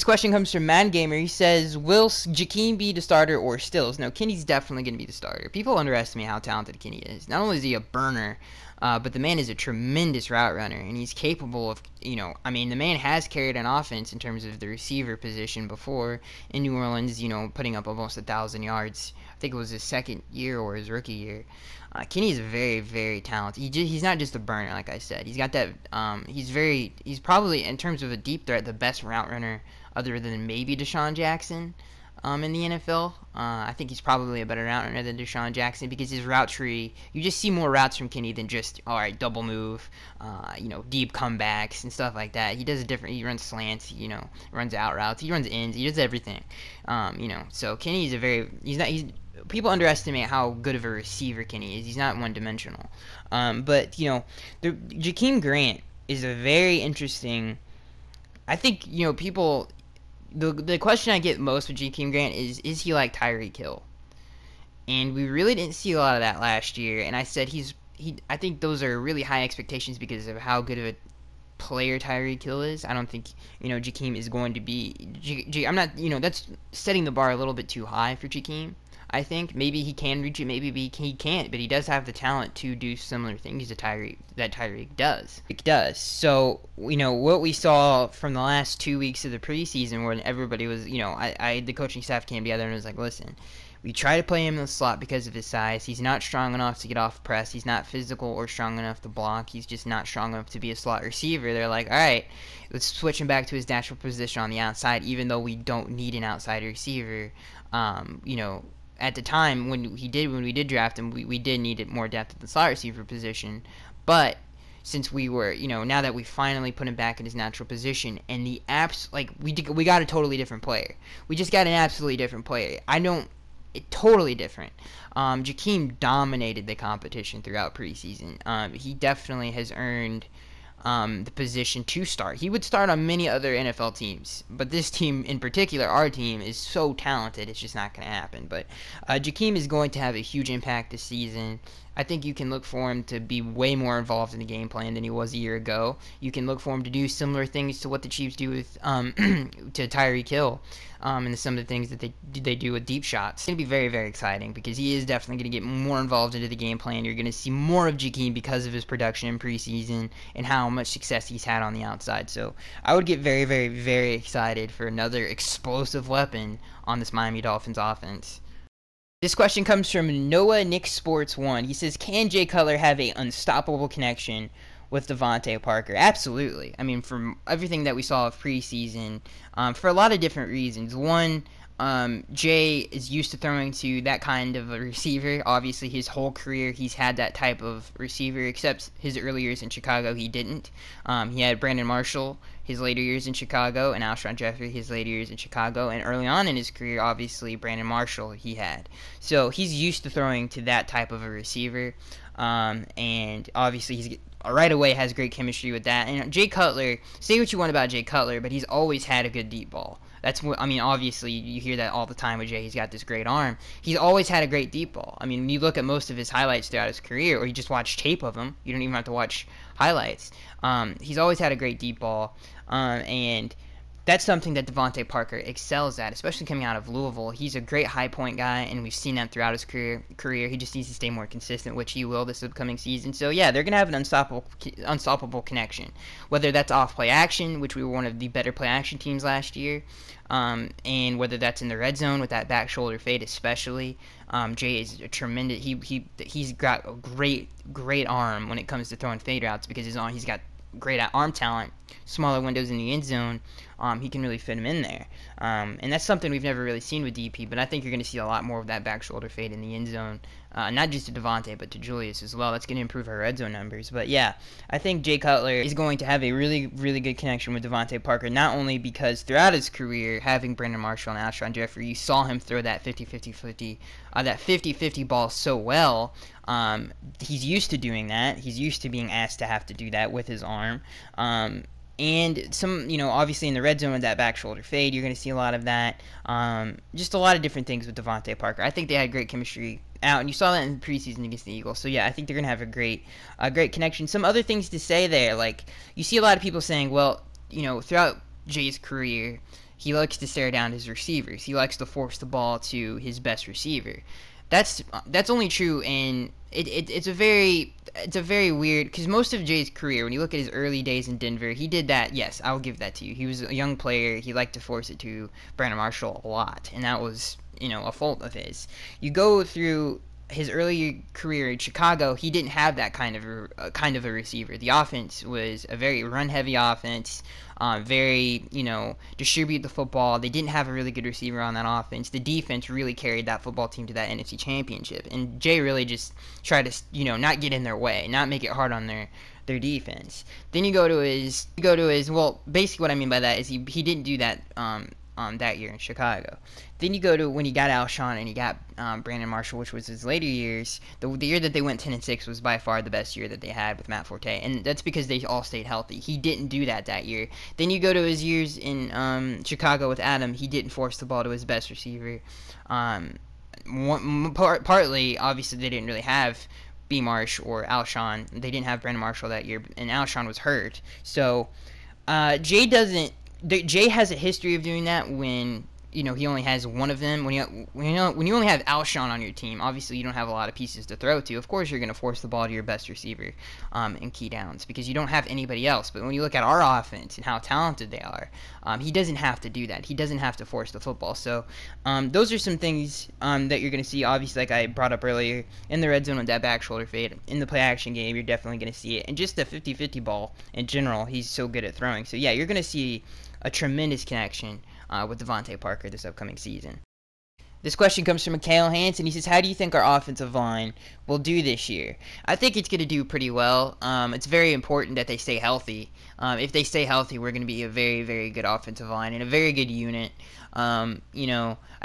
question comes from Mad Gamer. He says, will Jakeem be the starter or Stills? No, Kenny's definitely going to be the starter. People underestimate how talented Kenny is. Not only is he a burner, but the man is a tremendous route runner, and he's capable of, I mean, the man has carried an offense in terms of the receiver position before in New Orleans, putting up almost 1,000 yards. I think it was his second year or his rookie year. Kenny is very, very talented. He's not just a burner, like I said. He's got that. He's probably, in terms of a deep threat, the best route runner other than maybe Deshaun Jackson in the NFL. I think he's probably a better route runner than Deshaun Jackson because his route tree, you just see more routes from Kenny than just, all right, double move, deep comebacks and stuff like that. He does he runs slants, runs out routes, he runs ins, he does everything. So Kenny is people underestimate how good of a receiver Kenny is. He's not one-dimensional. But Jakeem Grant is a very interesting. I think people. The question I get most with Jakeem Grant is he like Tyreek Hill? And we really didn't see a lot of that last year. And I said I think those are really high expectations because of how good of a player Tyreek Hill is. I don't think Jakeem is going to be. I'm not. That's setting the bar a little bit too high for Jakeem. I think maybe he can reach it, maybe he can't, but he does have the talent to do similar things that Tyreek does. It does. So, what we saw from the last 2 weeks of the preseason when everybody was, the coaching staff came together and was like, listen, we try to play him in the slot because of his size. He's not strong enough to get off press. He's not physical or strong enough to block. He's just not strong enough to be a slot receiver. They're like, all right, let's switch him back to his natural position on the outside, even though we don't need an outside receiver. At the time when we did draft him, we did need more depth at the slot receiver position. But since we were, now that we finally put him back in his natural position, and we got a totally different player. We just got an absolutely different player. Totally different. Jakeem dominated the competition throughout preseason. He definitely has earned the position to start. He would start on many other NFL teams, but this team in particular, our team, is so talented, it's just not going to happen. But Jakeem is going to have a huge impact this season. I think you can look for him to be way more involved in the game plan than he was a year ago. You can look for him to do similar things to what the Chiefs do with to Tyreek Hill, and some of the things that they do with deep shots. It's going to be very, very exciting because he is definitely going to get more involved into the game plan. You're going to see more of Jakeem because of his production in preseason and how much success he's had on the outside. So I would get very, very, very excited for another explosive weapon on this Miami Dolphins offense. This question comes from Noah Nick Sports 1. He says, can Jay Cutler have an unstoppable connection with Devontae Parker? Absolutely. I mean, from everything that we saw of preseason, for a lot of different reasons. One, Jay is used to throwing to that kind of a receiver. Obviously, his whole career, he's had that type of receiver, except his early years in Chicago, he didn't. He had Brandon Marshall his later years in Chicago, and Alshon Jeffrey his later years in Chicago, and early on in his career, obviously, Brandon Marshall he had. So he's used to throwing to that type of a receiver, and obviously he's right away has great chemistry with that. And Jay Cutler, say what you want about Jay Cutler, but he's always had a good deep ball. That's what I mean. Obviously, you hear that all the time with Jay. He's got this great arm. He's always had a great deep ball. I mean, when you look at most of his highlights throughout his career, or you just watch tape of him, you don't even have to watch highlights. He's always had a great deep ball, and that's something that Devontae Parker excels at, especially coming out of Louisville. He's a great high point guy, and we've seen that throughout his career. He just needs to stay more consistent, which he will this upcoming season. So, yeah, they're going to have an unstoppable connection, whether that's off play action, which we were one of the better play action teams last year, and whether that's in the red zone with that back shoulder fade especially. Jay is a tremendous – he's got a great arm when it comes to throwing fade routes because he's got great arm talent, smaller windows in the end zone. He can really fit him in there. And that's something we've never really seen with DP, but I think you're going to see a lot more of that back shoulder fade in the end zone, not just to Devontae, but to Julius as well. That's going to improve our red zone numbers. But, yeah, I think Jay Cutler is going to have a really, really good connection with Devontae Parker, not only because throughout his career, having Brandon Marshall and Alshon Jeffrey, you saw him throw that 50-50 ball so well. He's used to doing that. He's used to being asked to have to do that with his arm. And some, obviously in the red zone with that back shoulder fade, you're going to see a lot of that. Just a lot of different things with Devontae Parker. I think they had great chemistry out, and you saw that in the preseason against the Eagles. So, yeah, I think they're going to have a great connection. Some other things to say there, like you see a lot of people saying, well, throughout Jay's career, he likes to stare down his receivers. He likes to force the ball to his best receiver. That's only true, and it's a very weird, because most of Jay's career, when you look at his early days in Denver, he did that. Yes, I'll give that to you. He was a young player. He liked to force it to Brandon Marshall a lot, and that was a fault of his. You go through his early career in Chicago, he didn't have that kind of a receiver. The offense was a very run-heavy offense, very, distribute the football. They didn't have a really good receiver on that offense. The defense really carried that football team to that NFC Championship, and Jay really just tried to, not get in their way, not make it hard on their defense. Then you go to his, well, basically what I mean by that is he didn't do that that year in Chicago. Then you go to when he got Alshon and he got Brandon Marshall, which was his later years. The year that they went 10-6 was by far the best year that they had with Matt Forte, and that's because they all stayed healthy. He didn't do that year. Then you go to his years in Chicago with Adam. He didn't force the ball to his best receiver. Partly, obviously, they didn't really have B. Marsh or Alshon. They didn't have Brandon Marshall that year, and Alshon was hurt. So Jay has a history of doing that when he only has one of them. When you only have Alshon on your team, obviously you don't have a lot of pieces to throw to. Of course, you're going to force the ball to your best receiver in key downs because you don't have anybody else. But when you look at our offense and how talented they are, he doesn't have to do that. He doesn't have to force the football. So those are some things that you're going to see. Obviously, like I brought up earlier, in the red zone with that back shoulder fade, in the play action game, you're definitely going to see it. And just the 50-50 ball in general, he's so good at throwing. So yeah, you're going to see a tremendous connection with Devontae Parker this upcoming season. This question comes from Mikhail Hansen. He says, how do you think our offensive line will do this year? I think it's going to do pretty well. It's very important that they stay healthy. If they stay healthy, we're going to be a very, very good offensive line and a very good unit. I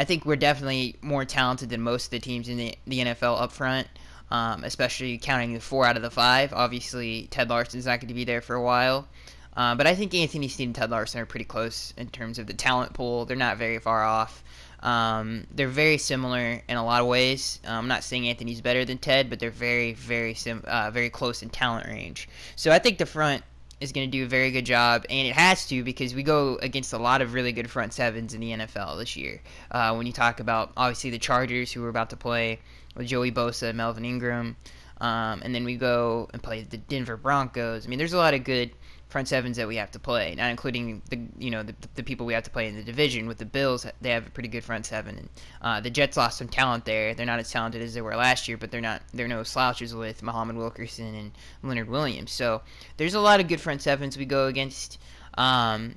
think we're definitely more talented than most of the teams in the NFL up front, especially counting the 4 out of the 5. Obviously, Ted Larson's not going to be there for a while. But I think Anthony Snead and Ted Larson are pretty close in terms of the talent pool. They're not very far off. They're very similar in a lot of ways. I'm not saying Anthony's better than Ted, but they're very, very close in talent range. So I think the front is going to do a very good job, and it has to because we go against a lot of really good front sevens in the NFL this year. When you talk about, obviously, the Chargers, who are about to play with Joey Bosa and Melvin Ingram, and then we go and play the Denver Broncos. I mean, there's a lot of good front sevens that we have to play, not including the people we have to play in the division. With the Bills, they have a pretty good front seven, and the Jets lost some talent there. They're not as talented as they were last year, but they're no slouches with Muhammad Wilkerson and Leonard Williams. So there's a lot of good front sevens we go against. I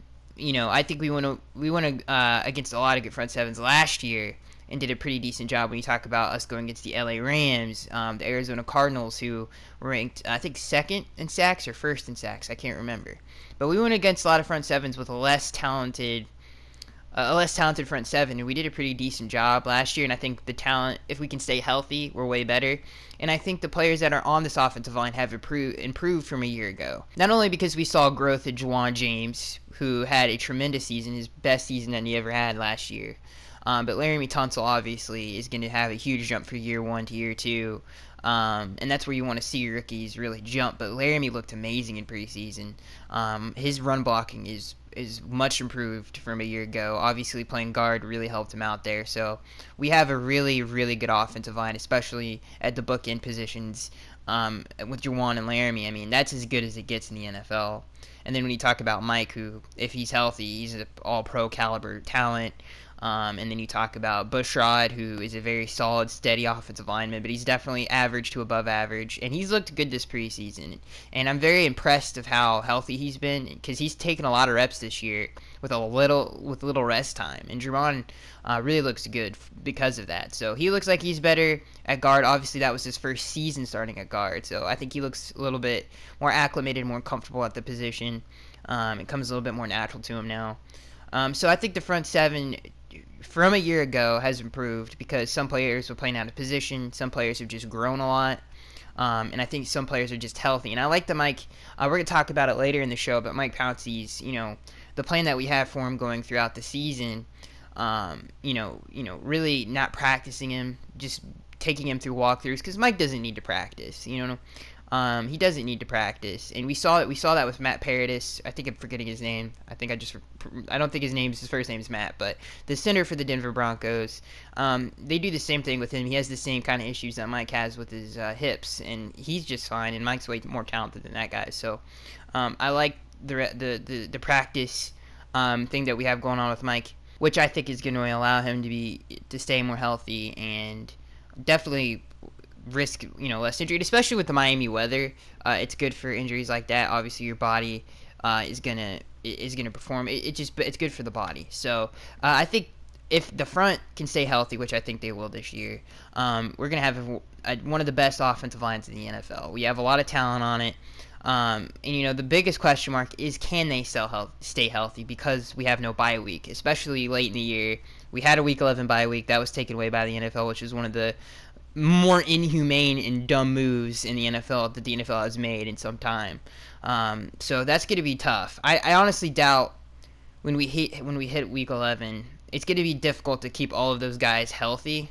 think we went against a lot of good front sevens last year and did a pretty decent job. When you talk about us going against the LA Rams, the Arizona Cardinals, who ranked, I think, second in sacks or first in sacks, I can't remember. But we went against a lot of front sevens with a less talented front seven, and we did a pretty decent job last year. And I think the talent, if we can stay healthy, we're way better. And I think the players that are on this offensive line have improved from a year ago. Not only because we saw growth in Juwan James, who had a tremendous season, his best season that he ever had last year. But Laramie Tunsil obviously is going to have a huge jump from year 1 to year 2. And that's where you want to see your rookies really jump. But Laramie looked amazing in preseason. His run blocking is much improved from a year ago. Obviously, playing guard really helped him out there. So we have a really, really good offensive line, especially at the bookend positions with Juwan and Laramie. I mean, that's as good as it gets in the NFL. And then when you talk about Mike, who, if he's healthy, he's an all-pro caliber talent. And then you talk about Bushrod, who is a very solid, steady offensive lineman, but he's definitely average to above average, and he's looked good this preseason. And I'm very impressed of how healthy he's been, because he's taken a lot of reps this year with little rest time. And Jerron really looks good because of that. So he looks like he's better at guard. Obviously, that was his first season starting at guard, so I think he looks a little bit more acclimated, more comfortable at the position. It comes a little bit more natural to him now. So I think the front seven from a year ago has improved because some players were playing out of position, some players have just grown a lot, and I think some players are just healthy. And I like the Mike, we're going to talk about it later in the show, but Mike Pouncey's, the plan that we have for him going throughout the season, really not practicing him, just taking him through walkthroughs, because Mike doesn't need to practice, He doesn't need to practice, and we saw that with Matt Paradis. I think I'm forgetting his name. I don't think his first name is Matt, but the center for the Denver Broncos. They do the same thing with him. He has the same kind of issues that Mike has with his hips, and he's just fine. And Mike's way more talented than that guy. So I like the practice thing that we have going on with Mike, which I think is going to allow him to stay more healthy and definitely risk less injury, especially with the Miami weather. It's good for injuries like that. Obviously, your body is gonna perform. It's good for the body. So I think if the front can stay healthy, which I think they will this year, we're gonna have one of the best offensive lines in the NFL. We have a lot of talent on it. And the biggest question mark is, can they stay healthy, because we have no bye week, especially late in the year. We had a Week 11 bye week that was taken away by the NFL, which is one of the more inhumane and dumb moves in the NFL that the NFL has made in some time. So that's going to be tough. I honestly doubt when we hit Week 11, it's going to be difficult to keep all of those guys healthy.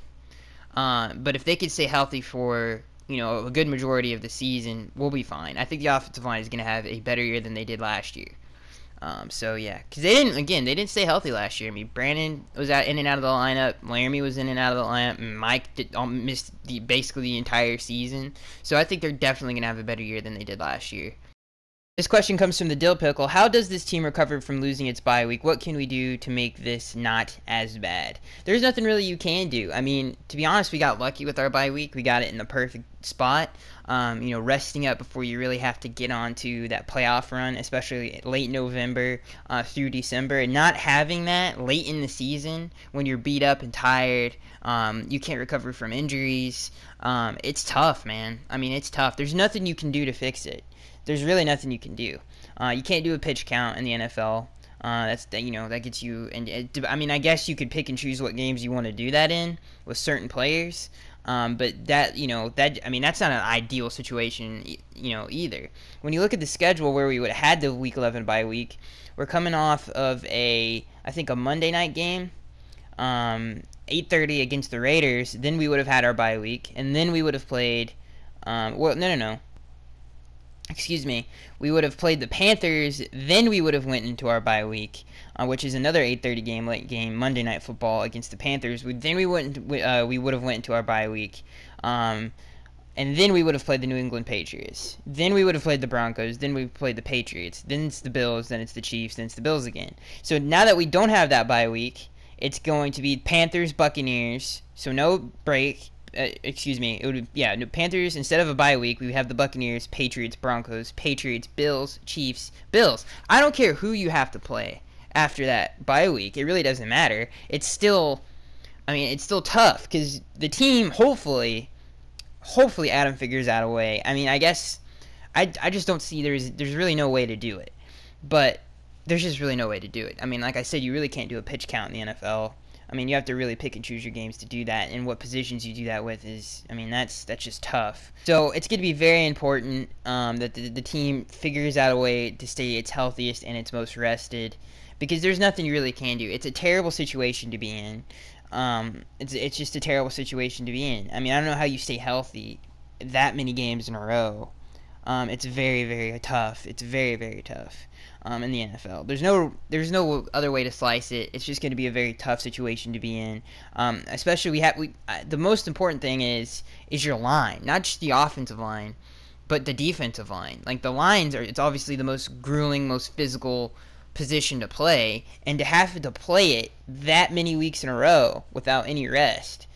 But if they could stay healthy for a good majority of the season, we'll be fine. I think the offensive line is going to have a better year than they did last year. So yeah, because they didn't stay healthy last year. I mean, Brandon was in and out of the lineup. Laramie was in and out of the lineup. Mike missed basically the entire season. So I think they're definitely gonna have a better year than they did last year. This question comes from the Dill Pickle. How does this team recover from losing its bye week? What can we do to make this not as bad? There's nothing really you can do. I mean, to be honest, we got lucky with our bye week. We got it in the perfect spot. Resting up before you really have to get on to that playoff run, especially late November through December. And not having that late in the season when you're beat up and tired, you can't recover from injuries. It's tough, man. I mean, it's tough. There's nothing you can do to fix it. There's really nothing you can do. You can't do a pitch count in the NFL. That gets you. I guess you could pick and choose what games you want to do that in with certain players. But that's not an ideal situation, either. When you look at the schedule where we would have had the Week 11 bye week, we're coming off of I think a Monday night game, 8:30 against the Raiders. Then we would have had our bye week, and then we would have played. No. Excuse me. We would have played the Panthers. Then we would have went into our bye week, which is another 8:30 game, late game, Monday Night Football against the Panthers. We would have went into our bye week, and then we would have played the New England Patriots. Then we would have played the Broncos. Then we played the Patriots. Then it's the Bills. Then it's the Chiefs. Then it's the Bills again. So now that we don't have that bye week, it's going to be Panthers, Buccaneers. So no break. It would be, Panthers, instead of a bye week, we have the Buccaneers, Patriots, Broncos, Patriots, Bills, Chiefs, Bills. I don't care who you have to play after that bye week. It really doesn't matter. It's still tough, because the team, hopefully Adam figures out a way. I mean, I guess, I just don't see, there's really no way to do it. But there's just really no way to do it. I mean, like I said, you really can't do a pitch count in the NFL. I mean, you have to really pick and choose your games to do that, and what positions you do that with that's just tough. So it's going to be very important that the team figures out a way to stay its healthiest and its most rested, because there's nothing you really can do. It's a terrible situation to be in. It's just a terrible situation to be in. I mean, I don't know how you stay healthy that many games in a row. It's very, very tough. It's very, very tough. In the NFL, there's no other way to slice it. It's just going to be a very tough situation to be in. Especially the most important thing is your line, not just the offensive line, but the defensive line. Like, the lines it's obviously the most grueling, most physical position to play, and to have to play it that many weeks in a row without any rest,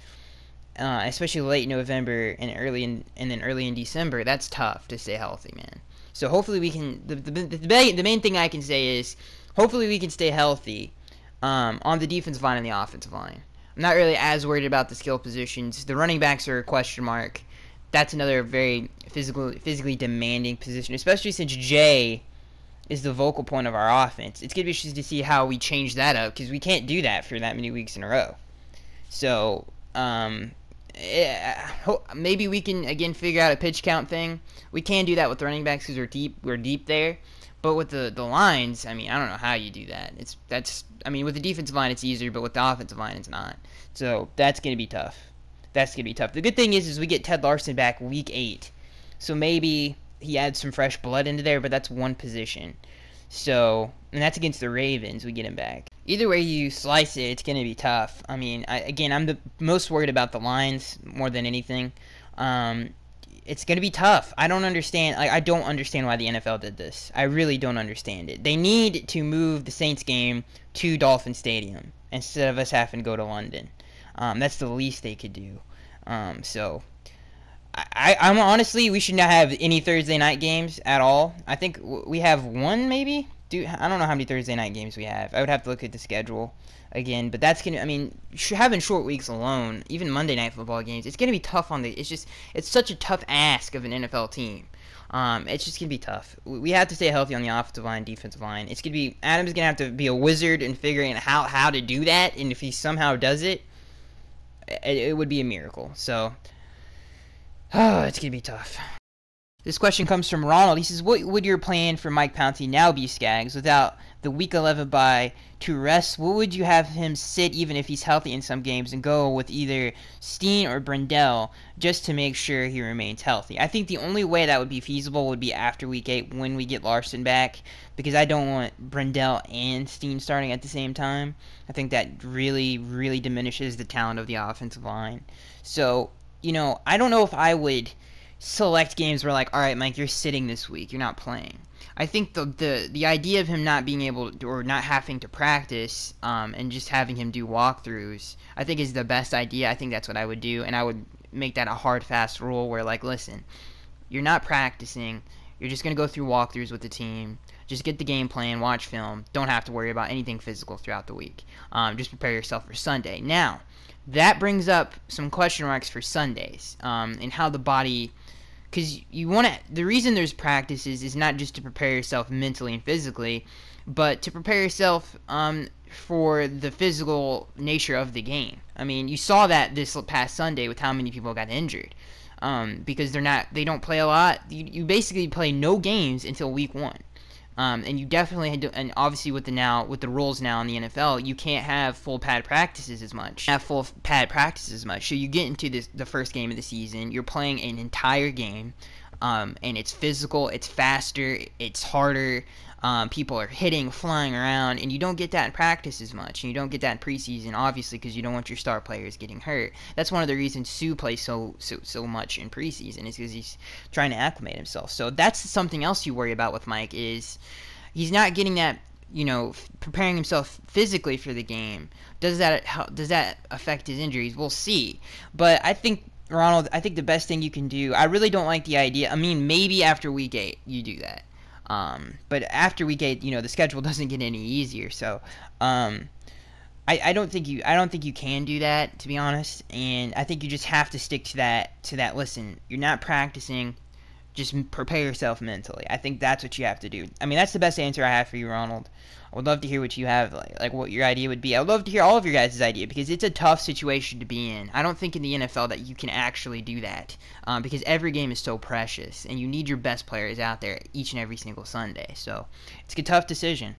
especially late in November and early in December, that's tough to stay healthy, man. So hopefully we can. The main thing I can say is hopefully we can stay healthy on the defensive line and the offensive line. I'm not really as worried about the skill positions. The running backs are a question mark. That's another very physically demanding position, especially since Jay is the vocal point of our offense. It's going to be interesting to see how we change that up, because we can't do that for that many weeks in a row. So maybe we can again figure out a pitch count thing. We can do that with the running backs because we're deep there. But with the lines, I mean, I don't know how you do that. With the defensive line it's easier, but with the offensive line it's not. So that's going to be tough. The good thing is we get Ted Larson back week 8. So maybe he adds some fresh blood into there, but that's one position. So, and that's against the Ravens. We get him back. Either way you slice it, it's going to be tough. I mean, again, I'm the most worried about the lines more than anything. It's going to be tough. I don't understand. I don't understand why the NFL did this. I really don't understand it. They need to move the Saints game to Dolphin Stadium instead of us having to go to London. That's the least they could do. So, I'm honestly, we should not have any Thursday night games at all. I think we have one, maybe. I don't know how many Thursday night games we have. I would have to look at the schedule again, but that's gonna. I mean, having short weeks alone, even Monday night football games, it's gonna be tough on the. It's such a tough ask of an NFL team. It's just gonna be tough. We have to stay healthy on the offensive line, defensive line. It's gonna be Adam's gonna have to be a wizard in figuring out how to do that, and if he somehow does it, it would be a miracle. So. Oh, it's going to be tough. This question comes from Ronald. He says, what would your plan for Mike Pouncey now be, Skaggs? Without the Week 11 bye to rest, what would you have him sit even if he's healthy in some games and go with either Steen or Brendel just to make sure he remains healthy? I think the only way that would be feasible would be after Week 8 when we get Larson back, because I don't want Brendel and Steen starting at the same time. I think that really, really diminishes the talent of the offensive line. So, I don't know if I would select games where, like, all right, Mike, you're sitting this week, you're not playing. I think the idea of him not being able to, or not having to practice, and just having him do walkthroughs, I think is the best idea. I think that's what I would do, and I would make that a hard, fast rule where, like, listen, you're not practicing, you're just going to go through walkthroughs with the team, just get the game plan, watch film, don't have to worry about anything physical throughout the week. Just prepare yourself for Sunday. Now, that brings up some question marks for Sundays, and how the body, because the reason there's practices is not just to prepare yourself mentally and physically, but to prepare yourself for the physical nature of the game. I mean, you saw that this past Sunday with how many people got injured, because they don't play a lot. You basically play no games until week 1. And you definitely had to, and obviously with the rules now in the NFL, you can't have full pad practices as much. So you get into the first game of the season, you're playing an entire game, and it's physical, it's faster, it's harder. People are hitting, flying around, and you don't get that in practice as much, and you don't get that in preseason, obviously, because you don't want your star players getting hurt. That's one of the reasons Sue plays so much in preseason, is because he's trying to acclimate himself. So that's something else you worry about with Mike, is he's not getting that, preparing himself physically for the game. Does that affect his injuries? We'll see. But I think, Ronald, the best thing you can do, I really don't like the idea. I mean, maybe after week 8 you do that. But after week 8, the schedule doesn't get any easier. So, I don't think you can do that, to be honest. And I think you just have to stick to that. Listen, you're not practicing. Just prepare yourself mentally. I think that's what you have to do. I mean, that's the best answer I have for you, Ronald. I would love to hear what you have, like what your idea would be. I would love to hear all of your guys' idea, because it's a tough situation to be in. I don't think in the NFL that you can actually do that, because every game is so precious, and you need your best players out there each and every single Sunday. So it's a tough decision.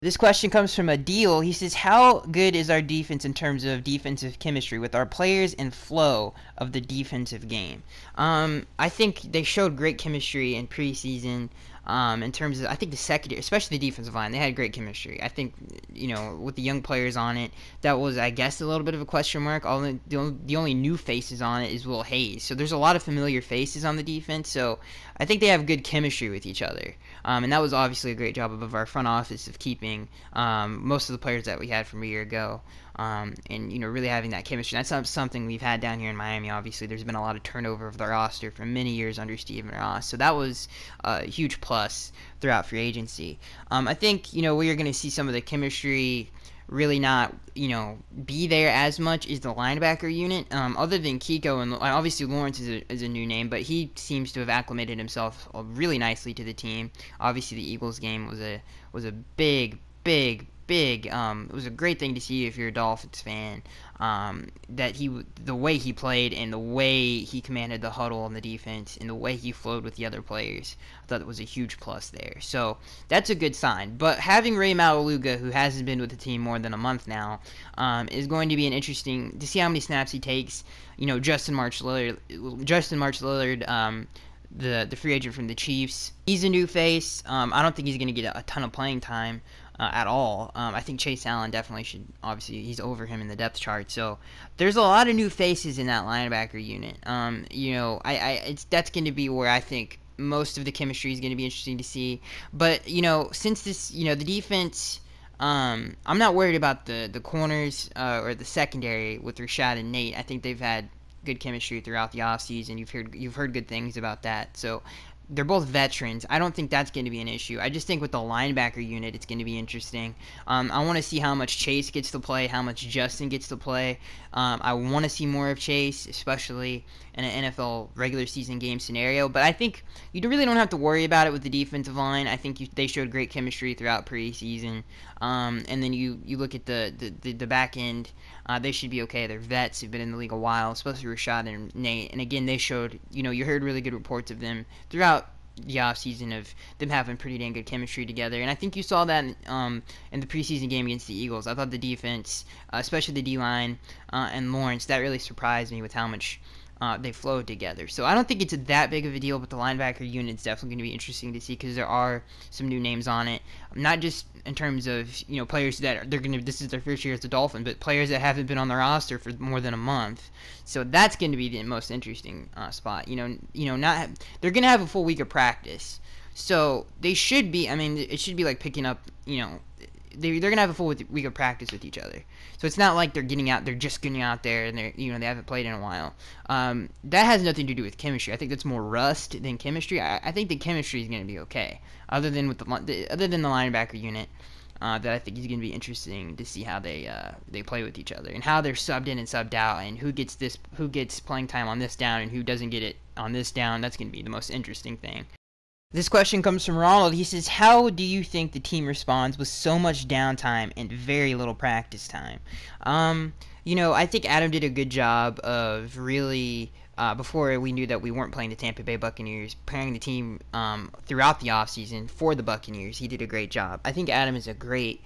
This question comes from Adil. He says, how good is our defense in terms of defensive chemistry with our players and flow of the defensive game? I think they showed great chemistry in preseason. In terms of, I think the secondary, especially the defensive line, they had great chemistry. I think, with the young players on it, that was, I guess, a little bit of a question mark. The only new faces on it is Will Hayes. So there's a lot of familiar faces on the defense. So I think they have good chemistry with each other. And that was obviously a great job of our front office of keeping most of the players that we had from a year ago. And really having that chemistry. That's something we've had down here in Miami. Obviously, there's been a lot of turnover of the roster for many years under Stephen Ross, so that was a huge plus throughout free agency. I think we're going to see some of the chemistry really not be there as much is the linebacker unit. Other than Kiko, and obviously Lawrence is a new name, but he seems to have acclimated himself really nicely to the team. Obviously, the Eagles game was a big. It was a great thing to see if you're a Dolphins fan. That the way he played and the way he commanded the huddle on the defense and the way he flowed with the other players, I thought it was a huge plus there. So that's a good sign. But having Ray Maualuga, who hasn't been with the team more than a month now, is going to be an interesting to see how many snaps he takes. Justin March Lillard, the free agent from the Chiefs. He's a new face. I don't think he's going to get a ton of playing time at all. I think Chase Allen definitely should. Obviously, he's over him in the depth chart. So there's a lot of new faces in that linebacker unit. That's going to be where I think most of the chemistry is going to be interesting to see. But since this, the defense. I'm not worried about the corners or the secondary with Rashad and Nate. I think they've had good chemistry throughout the offseason. You've heard good things about that. So they're both veterans. I don't think that's going to be an issue. I just think with the linebacker unit, it's going to be interesting. I want to see how much Chase gets to play, how much Justin gets to play. I want to see more of Chase, especially in an NFL regular season game scenario. But I think you really don't have to worry about it with the defensive line. I think they showed great chemistry throughout preseason. And then you look at the back end. They should be okay. They're vets who've been in the league a while, especially Rashad and Nate. And again, they showed, you heard really good reports of them throughout the offseason of them having pretty dang good chemistry together. And I think you saw that in the preseason game against the Eagles. I thought the defense, especially the D-line and Lawrence, that really surprised me with how much they flowed together. So I don't think it's that big of a deal, but the linebacker unit is definitely going to be interesting to see because there are some new names on it. Not just in terms of players that this is their first year as a Dolphin, but players that haven't been on the roster for more than a month. So that's going to be the most interesting spot. They're going to have a full week of practice, so they should be. I mean, it should be like picking up. They're going to have a full week of practice with each other. So it's not like they're just getting out there and they haven't played in a while. That has nothing to do with chemistry. I think that's more rust than chemistry. I think the chemistry is going to be okay, other than the linebacker unit. That I think is going to be interesting to see how they play with each other and how they're subbed in and subbed out and who gets playing time on this down and who doesn't get it on this down. That's going to be the most interesting thing. This question comes from Ronald. He says, how do you think the team responds with so much downtime and very little practice time? I think Adam did a good job of really, before we knew that we weren't playing the Tampa Bay Buccaneers, preparing the team throughout the offseason for the Buccaneers. He did a great job. I think Adam is a great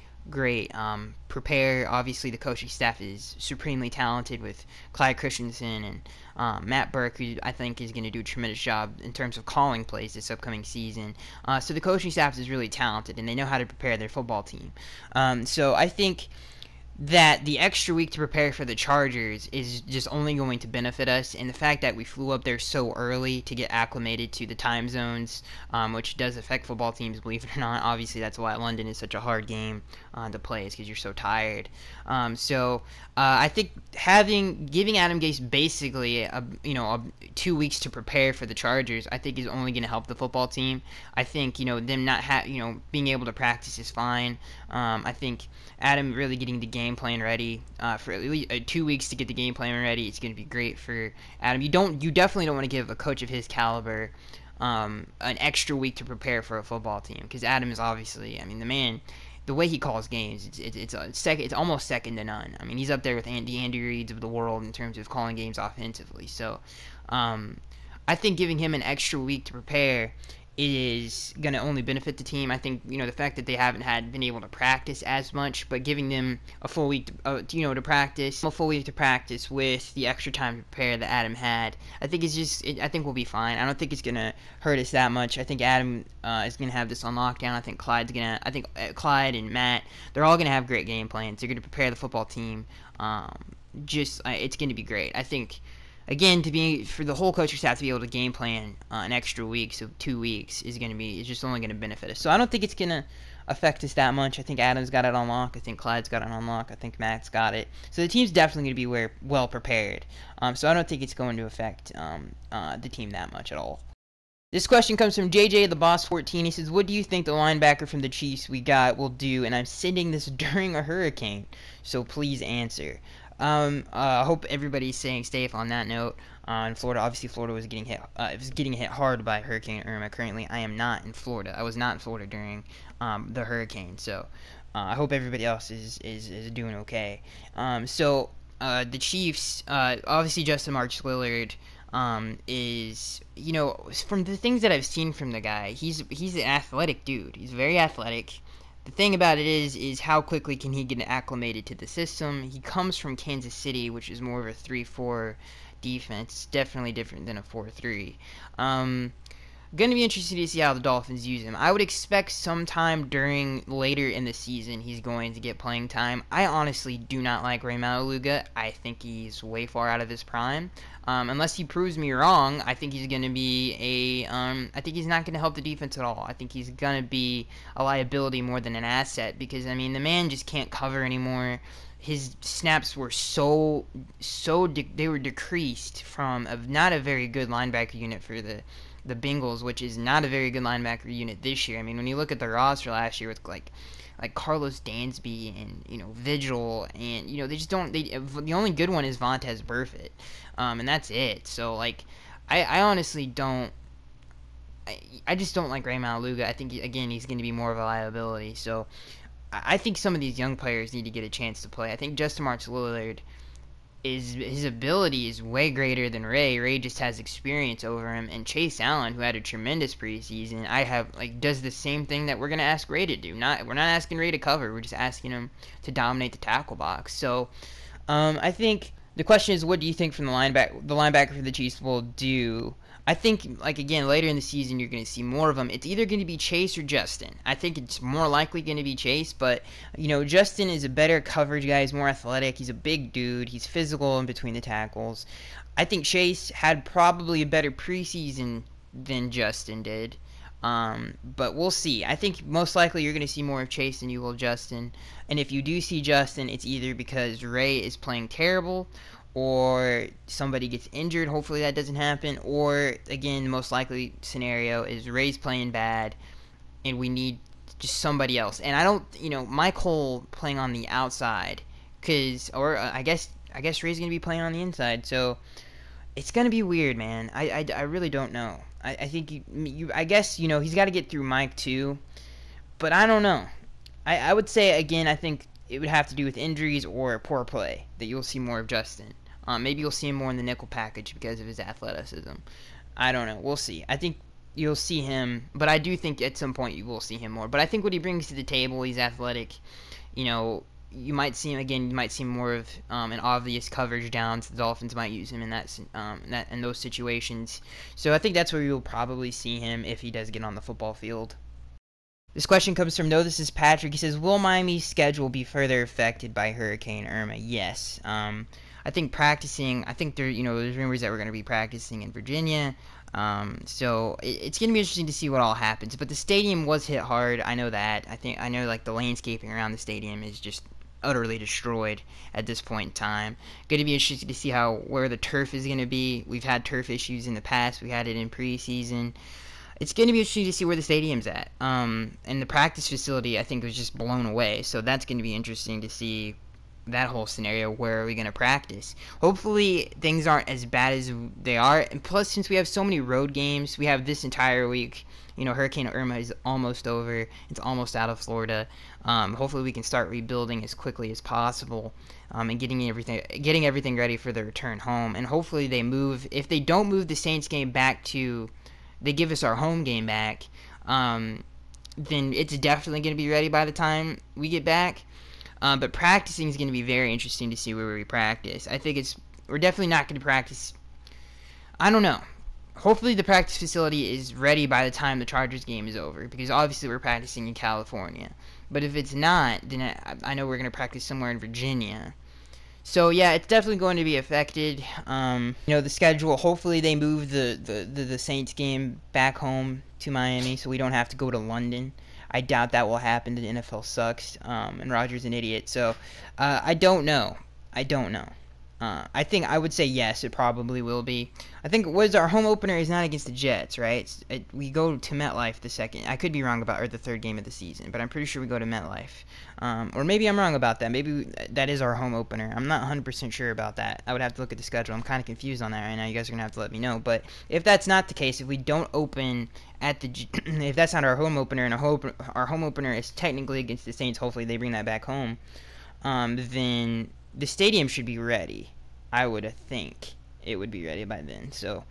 prepare. Obviously, the coaching staff is supremely talented with Clyde Christensen and Matt Burke, who I think is going to do a tremendous job in terms of calling plays this upcoming season. So the coaching staff is really talented, and they know how to prepare their football team. So I think that the extra week to prepare for the Chargers is just only going to benefit us, and the fact that we flew up there so early to get acclimated to the time zones, which does affect football teams, believe it or not. Obviously, that's why London is such a hard game to play, is because you're so tired. I think giving Adam Gase basically 2 weeks to prepare for the Chargers, I think is only going to help the football team. I think them not being able to practice is fine. I think Adam really getting the game plan ready for at least 2 weeks to get the game plan ready. It's going to be great for Adam. You definitely don't want to give a coach of his caliber an extra week to prepare for a football team, because Adam is obviously, the man. The way he calls games, it's almost second to none. He's up there with Andy Reid's of the world in terms of calling games offensively. So, I think giving him an extra week to prepare is going to only benefit the team. I think, the fact that they haven't been able to practice as much, but giving them a full week to practice with the extra time to prepare that Adam had, I think I think we'll be fine. I don't think it's going to hurt us that much. I think Adam is going to have this on lockdown. I think Clyde and Matt, they're all going to have great game plans. They're going to prepare the football team. It's going to be great. I think, again, for the whole coaching staff to be able to game plan an extra week, so 2 weeks, is just only going to benefit us. So I don't think it's going to affect us that much. I think Adam's got it on lock. I think Clyde's got it on lock. I think Matt's got it. So the team's definitely going to be well prepared. So I don't think it's going to affect the team that much at all. This question comes from JJ the Boss 14. He says, what do you think the linebacker from the Chiefs we got will do? And I'm sending this during a hurricane, so please answer. I hope everybody's staying safe on that note. In Florida, obviously Florida was getting hit. It was getting hit hard by Hurricane Irma. Currently, I am not in Florida. I was not in Florida during the hurricane. So I hope everybody else is doing okay. The Chiefs, obviously Justin March Lillard, is, from the things that I've seen from the guy, he's an athletic dude. He's very athletic. The thing about it is how quickly can he get acclimated to the system. He comes from Kansas City, which is more of a 3-4 defense. Definitely different than a 4-3. Going to be interesting to see how the Dolphins use him. I would expect sometime later in the season he's going to get playing time. I honestly do not like Rey Maualuga. I think he's way far out of his prime. Unless he proves me wrong, I think he's going to be I think he's not going to help the defense at all. I think he's going to be a liability more than an asset because, I mean, the man just can't cover anymore. His snaps were they were decreased from not a very good linebacker unit for the Bengals, which is not a very good linebacker unit this year. I mean, when you look at the roster last year with like Carlos Dansby and Vigil, and they just don't. The only good one is Vontaze Burfict, and that's it. So like, I honestly don't. I just don't like Rey Maualuga. I think again he's going to be more of a liability. So I think some of these young players need to get a chance to play. I think Justin Lillard, his ability is way greater than Ray. Ray just has experience over him, and Chase Allen, who had a tremendous preseason, does the same thing that we're gonna ask Ray to do. We're not asking Ray to cover. We're just asking him to dominate the tackle box. So, I think the question is, what do you think from the linebacker for the Chiefs will do? I think, again, later in the season, you're going to see more of them. It's either going to be Chase or Justin. I think it's more likely going to be Chase, but, Justin is a better coverage guy. He's more athletic. He's a big dude. He's physical in between the tackles. I think Chase had probably a better preseason than Justin did, but we'll see. I think most likely you're going to see more of Chase than you will Justin, and if you do see Justin, it's either because Ray is playing terrible or somebody gets injured. Hopefully that doesn't happen. Or, again, the most likely scenario is Ray's playing bad and we need just somebody else. And I don't, Mike Cole playing on the outside, I guess Ray's going to be playing on the inside. So it's going to be weird, man. I really don't know. I think I guess, he's got to get through Mike too. But I don't know. I would say, again, I think it would have to do with injuries or poor play that you'll see more of Justin. Maybe you'll see him more in the nickel package because of his athleticism. I don't know. We'll see. I think you'll see him, but I do think at some point you will see him more. But I think what he brings to the table, he's athletic. You might see him again. You might see more of an obvious coverage downs. The Dolphins might use him in those situations. So I think that's where you'll probably see him if he does get on the football field. This question comes from This is Patrick. He says, will Miami's schedule be further affected by Hurricane Irma? Yes. I think there's rumors that we're going to be practicing in Virginia. So it's going to be interesting to see what all happens. But the stadium was hit hard. I know that. I know the landscaping around the stadium is just utterly destroyed at this point in time. Going to be interesting to see where the turf is going to be. We've had turf issues in the past. We had it in preseason. It's going to be interesting to see where the stadium's at. And the practice facility, I think, was just blown away. So that's going to be interesting to see that whole scenario. Where are we going to practice? Hopefully things aren't as bad as they are. And plus, since we have so many road games, we have this entire week. Hurricane Irma is almost over. It's almost out of Florida. Hopefully we can start rebuilding as quickly as possible, and getting everything ready for the return home. And hopefully they move. If they don't move the Saints game they give us our home game back, then it's definitely going to be ready by the time we get back. But practicing is going to be very interesting to see where we practice. I think we're definitely not going to practice. I don't know. Hopefully the practice facility is ready by the time the Chargers game is over, because obviously we're practicing in California. But if it's not, then I know we're going to practice somewhere in Virginia. So yeah, it's definitely going to be affected. The schedule. Hopefully they move the Saints game back home to Miami, so we don't have to go to London. I doubt that will happen. The NFL sucks, and Roger's an idiot. So I don't know. I think I would say yes, it probably will be. I think our home opener is not against the Jets, right? We go to MetLife the second. I could be wrong about the third game of the season, but I'm pretty sure we go to MetLife. Or maybe I'm wrong about that. Maybe that is our home opener. I'm not 100% sure about that. I would have to look at the schedule. I'm kind of confused on that right now. You guys are going to have to let me know. But if that's not the case, if we don't open if that's not our home opener, and our home opener is technically against the Saints, hopefully they bring that back home, then the stadium should be ready. I would think it would be ready by then. So,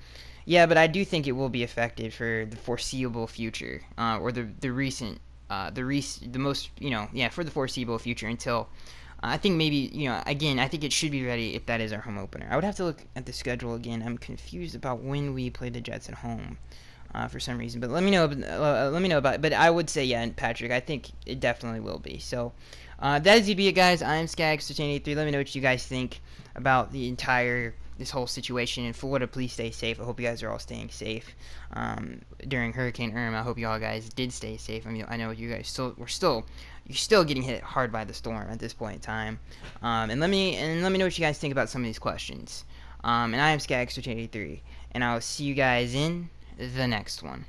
yeah, but I do think it will be affected for the foreseeable future, or the recent the most, for the foreseeable future until I think maybe, again, I think it should be ready if that is our home opener. I would have to look at the schedule again. I'm confused about when we play the Jets at home for some reason. But let me know. Let me know about it. But I would say, yeah, Patrick, I think it definitely will be. So that is it, guys. I'm Skag1383. Let me know what you guys think about this whole situation in Florida. Please stay safe. I hope you guys are all staying safe during Hurricane Irma. I hope you all guys did stay safe. I mean, I know you guys you're still getting hit hard by the storm at this point in time. And let me know what you guys think about some of these questions. And I am Skag1383, and I'll see you guys in the next one.